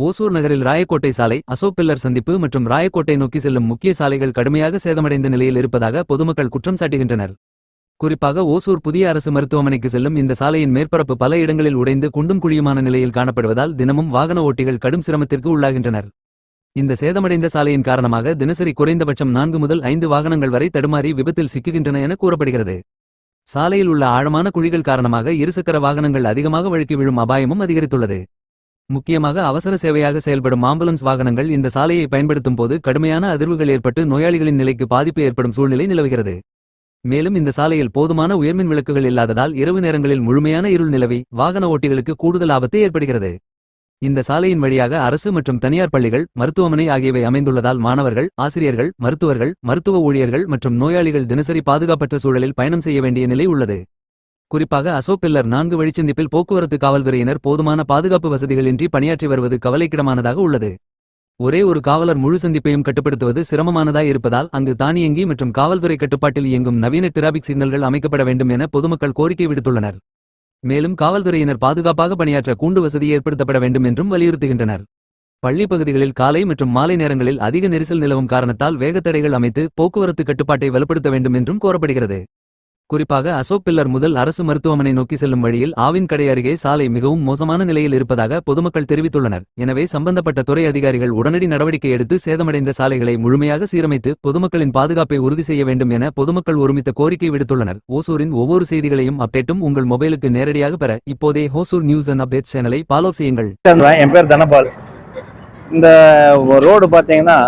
ஓசூர் நகரில் ராயக்கோட்டை சாலை, அசோக் பில்லர் சந்திப்பு மற்றும் ராயக்கோட்டை நோக்கி செல்லும் முக்கிய சாலைகள் கடுமையாக சேதமடைந்த நிலையில் இருப்பதாக பொதுமக்கள் குற்றம் சாட்டுகின்றனர். குறிப்பாக ஓசூர் புதிய அரசு மருத்துவமனைக்கு செல்லும் இந்த சாலையின் மேற்பரப்பு பல இடங்களில் உடைந்து குண்டும் குழியுமான நிலையில் காணப்படுவதால் தினமும் வாகன ஓட்டிகள் கடும் சிரமத்திற்கு உள்ளாகின்றனர். இந்த சேதமடைந்த சாலையின் காரணமாக தினசரி குறைந்தபட்சம் 4 முதல் 5 வாகனங்கள் வரை தடுமாறி விபத்தில் சிக்குகின்றன என கூறப்படுகிறது. சாலையில் உள்ள ஆழமான குழிகள் காரணமாக இருசக்கர வாகனங்கள் அதிகமாக வழுக்கி விழும் அபாயமும் அதிகரித்துள்ளது. முக்கியமாக அவசர சேவையாக செயல்படும் ஆம்புலன்ஸ் வாகனங்கள் இந்த சாலையை பயன்படுத்தும் போது கடுமையான அதிர்வுகள் ஏற்பட்டு நோயாளிகளின் நிலைக்கு பாதிப்பு ஏற்படும் சூழ்நிலை நிலவுகிறது. மேலும் இந்த சாலையில் போதுமான உயர்மின் விளக்குகள் இல்லாததால் இரவு நேரங்களில் முழுமையான இருள் நிலவி வாகன ஓட்டிகளுக்கு கூடுதல் ஆபத்து ஏற்படுகிறது. இந்த சாலையின் வழியாக அரசு மற்றும் தனியார் பள்ளிகள், மருத்துவமனை ஆகியவை அமைந்துள்ளதால் மாணவர்கள், ஆசிரியர்கள், மருத்துவர்கள், மருத்துவ ஊழியர்கள் மற்றும் நோயாளிகள் தினசரி பாதுகாப்பற்ற சூழலில் பயணம் செய்ய வேண்டிய நிலை உள்ளது. குறிப்பாக அசோக் பில்லர் 4 வழிச்சந்திப்பில் போக்குவரத்து காவல்துறையினர் போதுமான பாதுகாப்பு வசதிகளின்றி பணியாற்றி வருவது கவலைக்கிடமானதாக உள்ளது. ஒரே ஒரு காவலர் முழு சந்திப்பையும் கட்டுப்படுத்துவது சிரமமானதாய் இருப்பதால் அங்கு தானியங்கி மற்றும் காவல்துறை கட்டுப்பாட்டில் இயங்கும் நவீன டிராபிக் சிக்னல்கள் அமைக்கப்பட வேண்டும் என பொதுமக்கள் கோரிக்கை விடுத்துள்ளனர். மேலும் காவல்துறையினர் பாதுகாப்பாக பணியாற்ற கூண்டு வசதி ஏற்படுத்தப்பட வேண்டும் என்றும் வலியுறுத்துகின்றனர். பள்ளி பகுதிகளில் காலை மற்றும் மாலை நேரங்களில் அதிக நெரிசல் நிலவும் காரணத்தால் வேகத்தடைகள் அமைத்து போக்குவரத்து கட்டுப்பாட்டை வலுப்படுத்த வேண்டும் என்றும் கோரப்படுகிறது. குறிப்பாக அசோக் பில்லர் முதல் அரசு மருத்துவமனை நோக்கி செல்லும் வழியில் ஆவின் கடை அருகே சாலை மிகவும் மோசமான நிலையில் இருப்பதாக பொதுமக்கள் தெரிவித்துள்ளனர். எனவே சம்பந்தப்பட்ட துறை அதிகாரிகள் உடனடி நடவடிக்கை எடுத்து சேதமடைந்த சாலைகளை முழுமையாக சீரமைத்து பொதுமக்களின் பாதுகாப்பை உறுதி செய்ய வேண்டும் என பொதுமக்கள் ஒருமித்த கோரிக்கை விடுத்துள்ளனர். ஓசூரின் ஒவ்வொரு செய்திகளையும் அப்டேட்டும் உங்கள் மொபைலுக்கு நேரடியாக பெற இப்போதே ஹோசூர் நியூஸ் அண்ட் அப்டேட்ஸ் சேனலை ஃபாலோ செய்யுங்கள். என் பேர் தனபால். இந்த ரோடு பார்த்தீங்கன்னா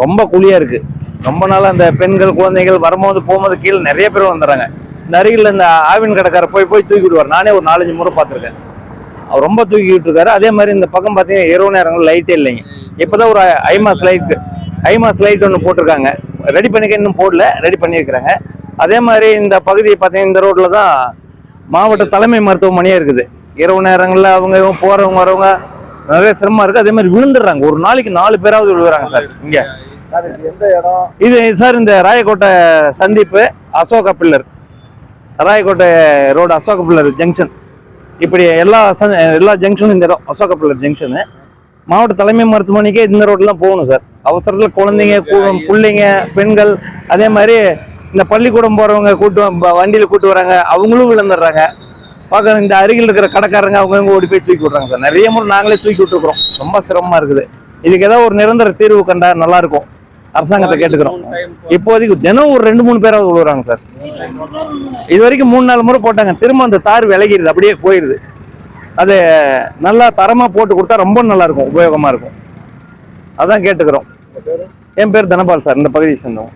ரொம்ப குழியா இருக்கு. ரொம்ப நாளாக அந்த பெண்கள், குழந்தைகள் வரும்போது போகும்போது கீழே நிறைய பேர் வந்துடுறாங்க. இந்த அருகில் இந்த ஆவின் கடைக்காரர் போய் தூக்கி விடுவார். நானே ஒரு 4-5 முறை பார்த்துருக்கேன். அவர் ரொம்ப தூக்கி விட்டுருக்காரு. அதே மாதிரி இந்த பக்கம் பார்த்தீங்கன்னா இரவு நேரங்கள் லைட்டே இல்லைங்க. இப்போதான் ஒரு ஐமாஸ் லைட் ஒன்று போட்டிருக்காங்க. ரெடி பண்ணிக்க இன்னும் போடல, ரெடி பண்ணியிருக்கிறாங்க. அதே மாதிரி இந்த பகுதியை பார்த்தீங்கன்னா இந்த ரோட்டில் தான் மாவட்ட தலைமை மருத்துவமனையே இருக்குது. இரவு நேரங்களில் அவங்க போகிறவங்க வரவங்க நிறைய சிரமம் இருக்குது. அதே மாதிரி விழுந்துடுறாங்க. ஒரு நாளைக்கு 4 பேராவது விழுவுறாங்க சார். இங்கே எந்த இடம் இது சார்? இந்த ராயக்கோட்டை சந்திப்பு, Ashoka pillar, Rayakottai road, Ashoka pillar junction. இப்படி எல்லா ஜங்ஷனும் இந்த இடம் அசோக பில்லர் ஜங்ஷனு. மாவட்ட தலைமை மருத்துவமனைக்கே இந்த ரோட்லாம் போகணும் சார். அவசரத்தில் குழந்தைங்க, பிள்ளைங்க, பெண்கள், அதே மாதிரி இந்த பள்ளிக்கூடம் போகிறவங்க வண்டியில் கூட்டு வராங்க. அவங்களும் விழுந்துடுறாங்க. பார்க்க இந்த அருகில் இருக்கிற கடைக்காரங்க அவங்க ஓடி போய் தூக்கி விட்றாங்க சார். நிறைய முறை நாங்களே தூக்கி விட்டுருக்குறோம். ரொம்ப சிரமமாக இருக்குது. இதுக்கு ஏதாவது ஒரு நிரந்தர தீர்வு கண்டா நல்லா இருக்கும். அரசாங்கத்தை கேட்டுக்கிறோம். இப்போதைக்கு தினம் ஒரு 2-3 பேராவது விழுறாங்க சார். இது வரைக்கும் 3-4 முறை போட்டாங்க. திரும்ப அந்த தார் விலகிடுது, அப்படியே போயிடுது. அது நல்லா தரமா போட்டு கொடுத்தா ரொம்ப நல்லா இருக்கும், உபயோகமா இருக்கும். அதான் கேட்டுக்கிறோம். என் பேர் தனபால் சார், இந்த பகுதியை சேர்ந்தோம்.